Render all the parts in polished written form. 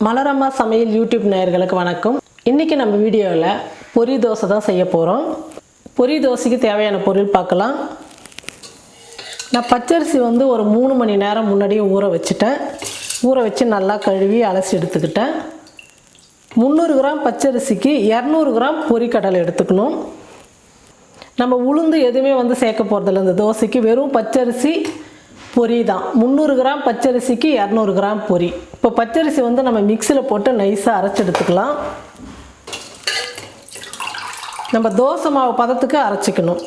மலர் அம்மா சமையல் யூடியூப் நேயர்களுக்கு வணக்கம். இன்றைக்கி நம்ம வீடியோவில் பொரி தோசை தான் செய்ய போகிறோம். பொரி தோசைக்கு தேவையான பொருள் பார்க்கலாம். நான் பச்சரிசி ஒரு 3 மணி நேரம் முன்னாடியே ஊற வச்சுட்டேன். ஊற வச்சு நல்லா கழுவி அலசி எடுத்துக்கிட்டேன். 300 கிராம் பச்சரிசிக்கு 200 கிராம் பொரிக்கடலை எடுத்துக்கணும். நம்ம உளுந்து எதுவுமே சேர்க்க போகிறதில்ல. இந்த தோசைக்கு வெறும் பச்சரிசி பொரி தான். 300 கிராம் பச்சரிசிக்கு 200 கிராம் பொரி. இப்போ பச்சரிசி நம்ம மிக்சியில் போட்டு நைஸாக அரைச்சி எடுத்துக்கலாம். நம்ம தோசை மாவு பதத்துக்கு அரைச்சிக்கணும்.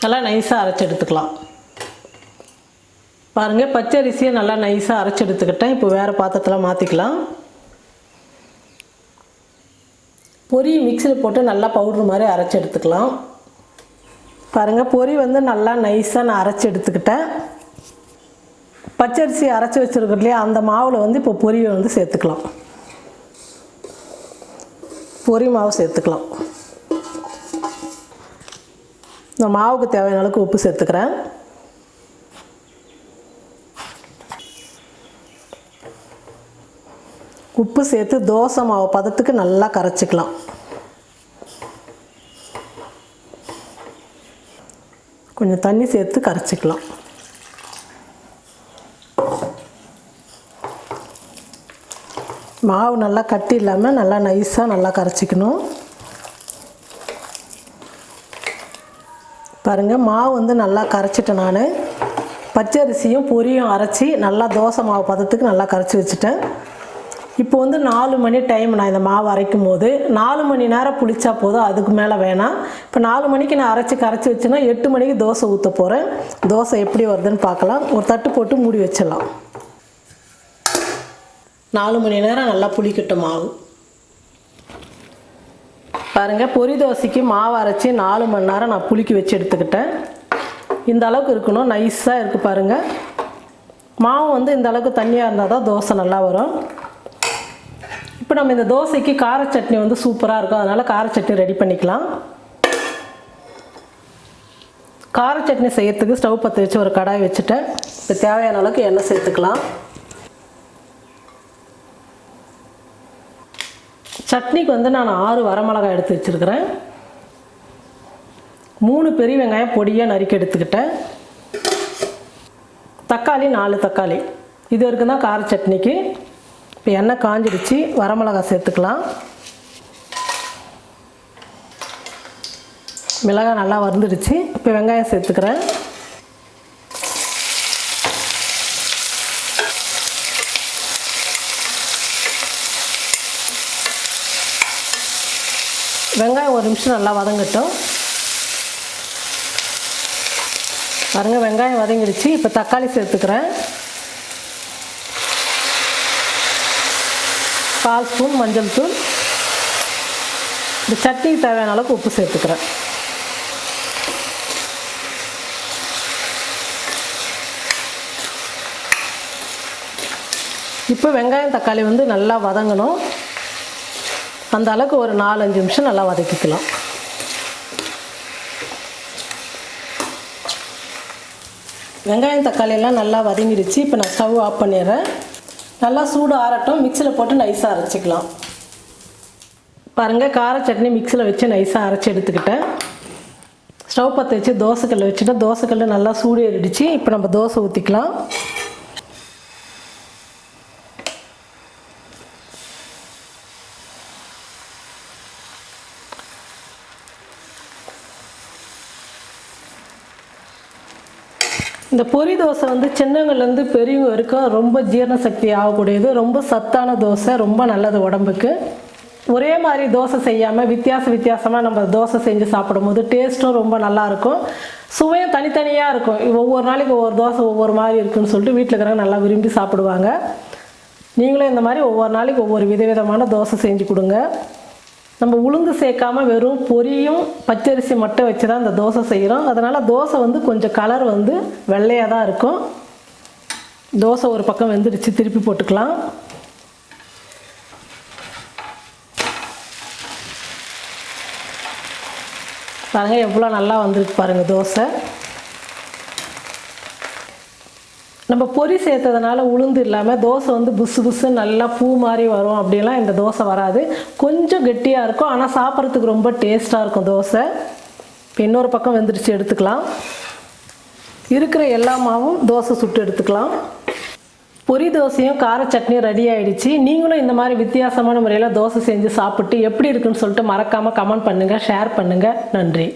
நல்லா நைஸாக அரைச்சி எடுத்துக்கலாம். பாருங்கள், பச்சரிசியை நல்லா நைஸாக அரைச்சி எடுத்துக்கிட்டேன். இப்போ வேறு பாத்திரத்தில் மாற்றிக்கலாம். பொரி மிக்சியில் போட்டு நல்லா பவுட்ரு மாதிரி அரைச்சி எடுத்துக்கலாம். பாருங்கள், பொரி நல்லா நைஸாக நான் அரைச்சி எடுத்துக்கிட்டேன். பச்சரிசி அரைச்சி வச்சுருக்கோம் இல்லையா, அந்த மாவில் இப்போ பொரியை சேர்த்துக்கலாம். பொரி மாவு சேர்த்துக்கலாம். இந்த மாவுக்கு தேவையான அளவுக்கு உப்பு சேர்த்துக்கிறேன். உப்பு சேர்த்து தோசை மாவு பதத்துக்கு நல்லா கரைச்சிக்கலாம். கொஞ்சம் தண்ணி சேர்த்து கரைச்சிக்கலாம். மாவு நல்லா கட்டி இல்லாமல் நல்லா நைஸாக நல்லா கரைச்சிக்கணும். பாருங்கள், மாவு நல்லா கரைச்சிட்டேன். நான் பச்சரிசியும் பொரியும் அரைச்சி நல்லா தோசை மாவு பதத்துக்கு நல்லா கரைச்சி வச்சுட்டேன். இப்போ 4 மணி டைம். நான் இந்த மாவு அரைக்கும் போது 4 மணி நேரம் புளிச்சா போதும், அதுக்கு மேலே வேணாம். இப்போ 4 மணிக்கு நான் கரைச்சி வச்சுன்னா 8 மணிக்கு தோசை ஊற்ற போகிறேன். தோசை எப்படி வருதுன்னு பார்க்கலாம். ஒரு தட்டு போட்டு மூடி வச்சிடலாம். 4 மணி நேரம் நல்லா புளிக்கட்டும் மாவு. பாருங்கள், பொரி தோசைக்கு மாவு அரைச்சி 4 மணி நேரம் நான் புளிக்க வச்சு எடுத்துக்கிட்டேன். இந்த அளவுக்கு இருக்கணும், நைஸாக இருக்குது. பாருங்கள், மாவு இந்த அளவுக்கு தண்ணியாக இருந்தால் தான் தோசை நல்லா வரும். இப்போ நம்ம இந்த தோசைக்கு கார சட்னி சூப்பராக இருக்கும். அதனால் கார சட்னி ரெடி பண்ணிக்கலாம். கார சட்னி செய்யறதுக்கு ஸ்டவ் பற்ற வச்சு ஒரு கடாய் வச்சுட்டேன். இப்போ தேவையான அளவுக்கு எண்ணெய் சேர்த்துக்கலாம். சட்னிக்கு நான் 6 வரமிளகாய் எடுத்து வச்சுருக்கிறேன். 3 பெரிய வெங்காயம் பொடியாக நறுக்கி எடுத்துக்கிட்டேன். தக்காளி 4 தக்காளி. இது வரைக்கும் தான் கார சட்னிக்கு. இப்போ எண்ணெய் காஞ்சிடுச்சு, வரமிளகாய் சேர்த்துக்கலாம். மிளகாய் நல்லா வறுந்துடுச்சு. இப்போ வெங்காயம் சேர்த்துக்கிறேன். வெங்காயம் 1 நிமிஷம் நல்லா வதங்கட்டும். பாருங்கள், வெங்காயம் வதங்கிடுச்சு. இப்போ தக்காளி சேர்த்துக்கிறேன். 1/4 ஸ்பூன் மஞ்சள் தூள். இந்த சட்னிக்கு தேவையான அளவுக்கு உப்பு சேர்த்துக்கிறேன். இப்போ வெங்காயம் தக்காளி நல்லா வதங்கணும். அந்த அளவுக்கு ஒரு 4-5 நிமிஷம் நல்லா வதக்கிக்கலாம். வெங்காயம் தக்காளியெல்லாம் நல்லா வதங்கிடுச்சு. இப்போ நான் ஸ்டவ் ஆஃப் பண்ணிடுறேன். நல்லா சூடு ஆறட்டும். மிக்சியில் போட்டு நைஸாக அரைச்சிக்கலாம். பாருங்கள், கார சட்னி மிக்சியில் வச்சு நைஸாக அரைச்சி எடுத்துக்கிட்டேன். ஸ்டவ் பற்ற வச்சு தோசைக்கல் வச்சுட்டு தோசைக்கல் நல்லா சூடு ஏறிடுச்சு. இப்போ நம்ம தோசை ஊற்றிக்கலாம். இந்த பொரி தோசை சின்னவங்கலேருந்து பெரியவங்க வரைக்கும் ரொம்ப ஜீரண சக்தி ஆகக்கூடியது. ரொம்ப சத்தான தோசை, ரொம்ப நல்லது உடம்புக்கு. ஒரே மாதிரி தோசை செய்யாமல் வித்தியாசமாக நம்ம தோசை செஞ்சு சாப்பிடும்போது டேஸ்ட்டும் ரொம்ப நல்லாயிருக்கும். சுவையும் தனித்தனியாக இருக்கும். ஒவ்வொரு நாளைக்கு ஒவ்வொரு தோசை ஒவ்வொரு மாதிரி இருக்குதுன்னு சொல்லிட்டு வீட்டில் இருக்கிறவங்க நல்லா விரும்பி சாப்பிடுவாங்க. நீங்களும் இந்த மாதிரி ஒவ்வொரு நாளைக்கு ஒவ்வொரு விதவிதமான தோசை செஞ்சு கொடுங்க. நம்ம உளுந்து சேர்க்காமல் வெறும் பொரியும் பச்சரிசி மட்டும் வச்சு தான் இந்த தோசை செய்கிறோம். அதனால் தோசை கொஞ்சம் கலர் வெள்ளையாக தான் இருக்கும். தோசை ஒரு பக்கம் வெந்துடுச்சு, திருப்பி போட்டுக்கலாம். பாருங்கள் எவ்வளோ நல்லா வந்திருக்கு பாருங்கள் தோசை. நம்ம பொரி சேர்த்ததுனால உளுந்து இல்லாமல் தோசை வந்து புசு புசு நல்லா பூ மாதிரி வரும் அப்படிலாம் இந்த தோசை வராது. கொஞ்சம் கெட்டியாக இருக்கும், ஆனால் சாப்பிட்றதுக்கு ரொம்ப டேஸ்ட்டாக இருக்கும் தோசை. இப்போ இன்னொரு பக்கம் வெந்துருச்சு, எடுத்துக்கலாம். இருக்கிற எல்லா மாவும் தோசை சுட்டு எடுத்துக்கலாம். பொரி தோசையும் கார சட்னியும் ரெடி ஆகிடுச்சு. நீங்களும் இந்த மாதிரி வித்தியாசமான முறையில் தோசை செஞ்சு சாப்பிட்டு எப்படி இருக்குன்னு சொல்லிட்டு மறக்காமல் கமெண்ட் பண்ணுங்கள், ஷேர் பண்ணுங்கள். நன்றி.